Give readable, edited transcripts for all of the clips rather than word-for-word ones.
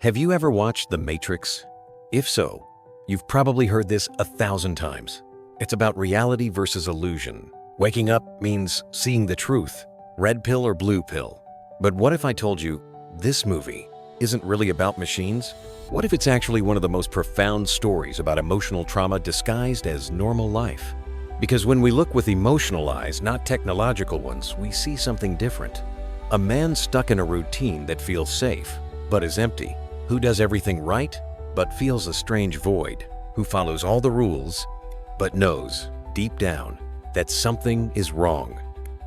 Have you ever watched The Matrix? If so, you've probably heard this 1,000 times. It's about reality versus illusion. Waking up means seeing the truth, red pill or blue pill. But what if I told you this movie isn't really about machines? What if it's actually one of the most profound stories about emotional trauma disguised as normal life? Because when we look with emotional eyes, not technological ones, we see something different. A man stuck in a routine that feels safe, but is empty. Who does everything right, but feels a strange void. Who follows all the rules, but knows, deep down, that something is wrong.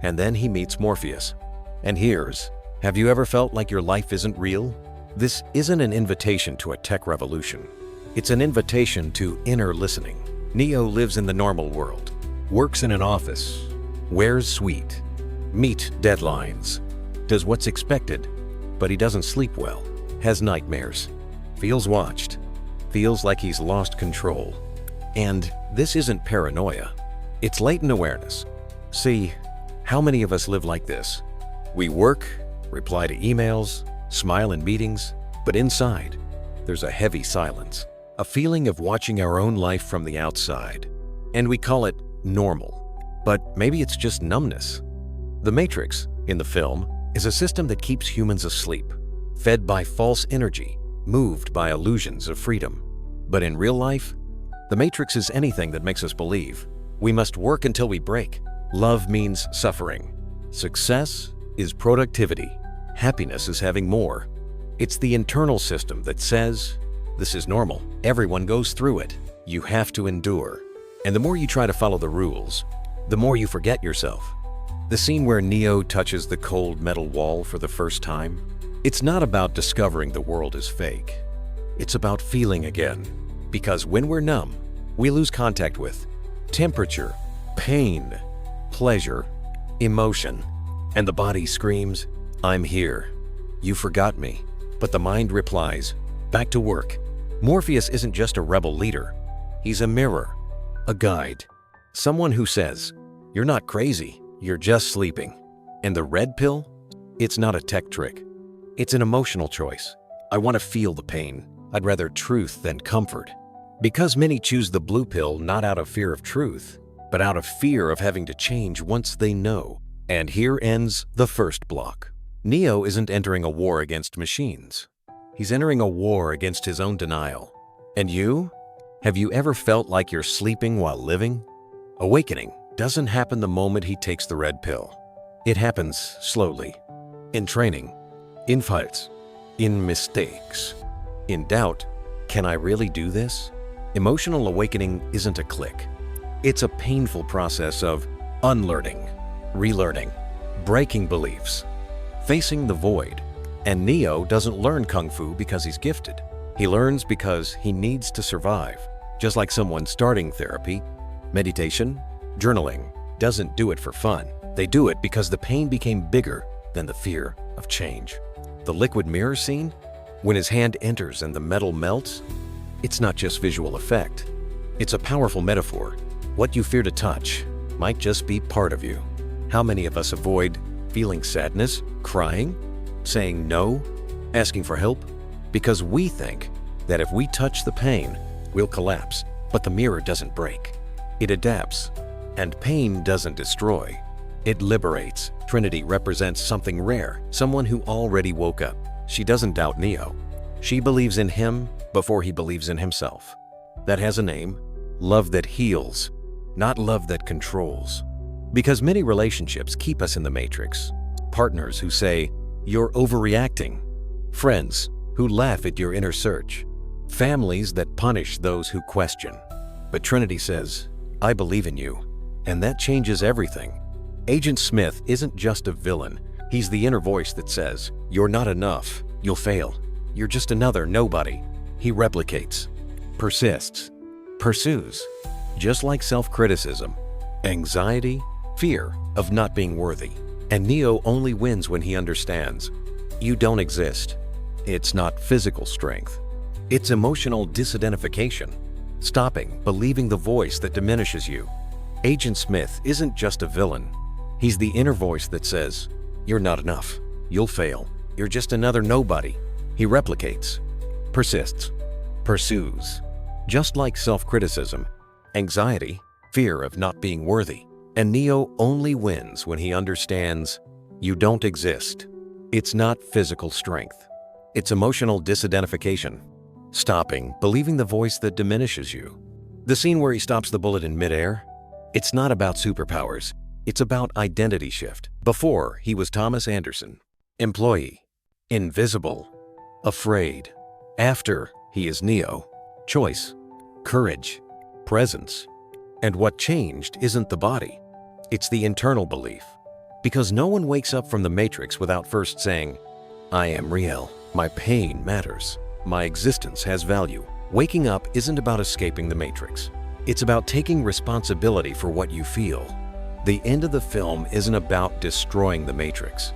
And then he meets Morpheus and hears, have you ever felt like your life isn't real? This isn't an invitation to a tech revolution. It's an invitation to inner listening. Neo lives in the normal world, works in an office, wears sweet, meets deadlines, does what's expected, but he doesn't sleep well, has nightmares, feels watched, feels like he's lost control. And this isn't paranoia, it's latent awareness. See, how many of us live like this? We work, reply to emails, smile in meetings, but inside, there's a heavy silence, a feeling of watching our own life from the outside. And we call it normal. But maybe it's just numbness. The Matrix, in the film, is a system that keeps humans asleep, fed by false energy, moved by illusions of freedom. But in real life, the Matrix is anything that makes us believe we must work until we break. Love means suffering. Success is productivity. Happiness is having more. It's the internal system that says, this is normal. Everyone goes through it. You have to endure. And the more you try to follow the rules, the more you forget yourself. The scene where Neo touches the cold metal wall for the first time, it's not about discovering the world is fake. It's about feeling again. Because when we're numb, we lose contact with temperature, pain, pleasure, emotion, and the body screams, I'm here. You forgot me. But the mind replies, back to work. Morpheus isn't just a rebel leader. He's a mirror, a guide, someone who says, you're not crazy, you're just sleeping. And the red pill? It's not a tech trick. It's an emotional choice. I want to feel the pain. I'd rather truth than comfort. Because many choose the blue pill not out of fear of truth, but out of fear of having to change once they know. And here ends the first block. Neo isn't entering a war against machines. He's entering a war against his own denial. And you? Have you ever felt like you're sleeping while living? Awakening doesn't happen the moment he takes the red pill. It happens slowly. In training, in fights, in mistakes, in doubt. Can I really do this? Emotional awakening isn't a click. It's a painful process of unlearning, relearning, breaking beliefs, facing the void. And Neo doesn't learn Kung Fu because he's gifted. He learns because he needs to survive. Just like someone starting therapy, meditation, journaling doesn't do it for fun. They do it because the pain became bigger than the fear of change. The liquid mirror scene, when his hand enters and the metal melts, it's not just visual effect. It's a powerful metaphor. What you fear to touch might just be part of you. How many of us avoid feeling sadness, crying, saying no, asking for help? Because we think that if we touch the pain, we'll collapse. But the mirror doesn't break. It adapts. And pain doesn't destroy. It liberates. Trinity represents something rare, someone who already woke up. She doesn't doubt Neo. She believes in him before he believes in himself. That has a name, love that heals, not love that controls. Because many relationships keep us in the matrix. Partners who say, you're overreacting. Friends who laugh at your inner search. Families that punish those who question. But Trinity says, I believe in you. And that changes everything. Agent Smith isn't just a villain. He's the inner voice that says, you're not enough, you'll fail. You're just another nobody. He replicates, persists, pursues. Just like self-criticism, anxiety, fear of not being worthy. And Neo only wins when he understands. You don't exist. It's not physical strength. It's emotional disidentification. Stopping believing the voice that diminishes you. Agent Smith isn't just a villain. He's the inner voice that says, you're not enough. You'll fail. You're just another nobody. He replicates, persists, pursues. Just like self-criticism, anxiety, fear of not being worthy. And Neo only wins when he understands you don't exist. It's not physical strength. It's emotional disidentification. Stopping, believing the voice that diminishes you. The scene where he stops the bullet in midair, it's not about superpowers. It's about identity shift. Before, he was Thomas Anderson, employee, invisible, afraid. After, he is Neo, choice, courage, presence. And what changed isn't the body, it's the internal belief. Because no one wakes up from the Matrix without first saying, I am real, my pain matters, my existence has value. Waking up isn't about escaping the Matrix. It's about taking responsibility for what you feel. The end of the film isn't about destroying the Matrix.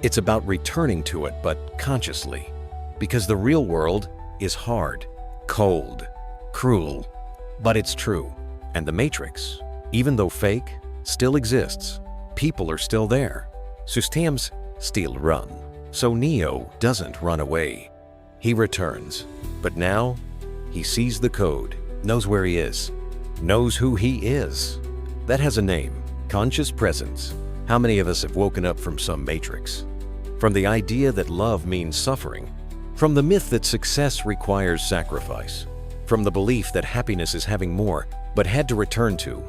It's about returning to it, but consciously. Because the real world is hard, cold, cruel, but it's true. And the Matrix, even though fake, still exists. People are still there. Systems still run. So Neo doesn't run away. He returns. But now, he sees the code, knows where he is, knows who he is. That has a name, conscious presence. How many of us have woken up from some Matrix? From the idea that love means suffering. From the myth that success requires sacrifice. From the belief that happiness is having more, but had to return to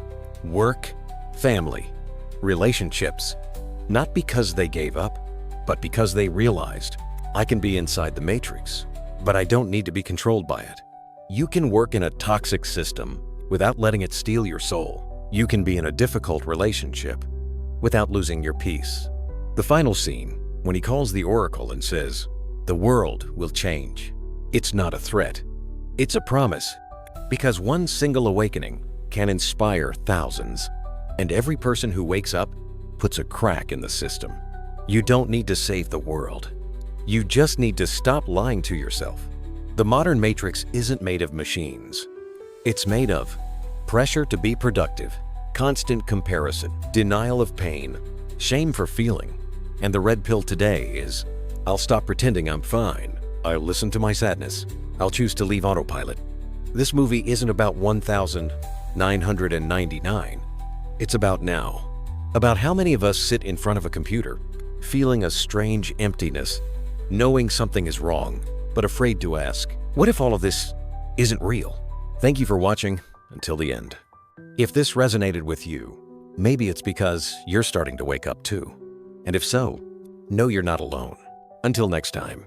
work, family, relationships, not because they gave up, but because they realized, I can be inside the Matrix, but I don't need to be controlled by it. You can work in a toxic system without letting it steal your soul. You can be in a difficult relationship without losing your peace. The final scene, when he calls the Oracle and says, the world will change. It's not a threat. It's a promise. Because one single awakening can inspire thousands, and every person who wakes up puts a crack in the system. You don't need to save the world. You just need to stop lying to yourself. The modern Matrix isn't made of machines. It's made of pressure to be productive, constant comparison, denial of pain, shame for feeling. And the red pill today is, I'll stop pretending I'm fine. I'll listen to my sadness. I'll choose to leave autopilot. This movie isn't about 1,999. It's about now. About how many of us sit in front of a computer, feeling a strange emptiness, knowing something is wrong, but afraid to ask, what if all of this isn't real? Thank you for watching until the end. If this resonated with you, maybe it's because you're starting to wake up too. And if so, know you're not alone. Until next time.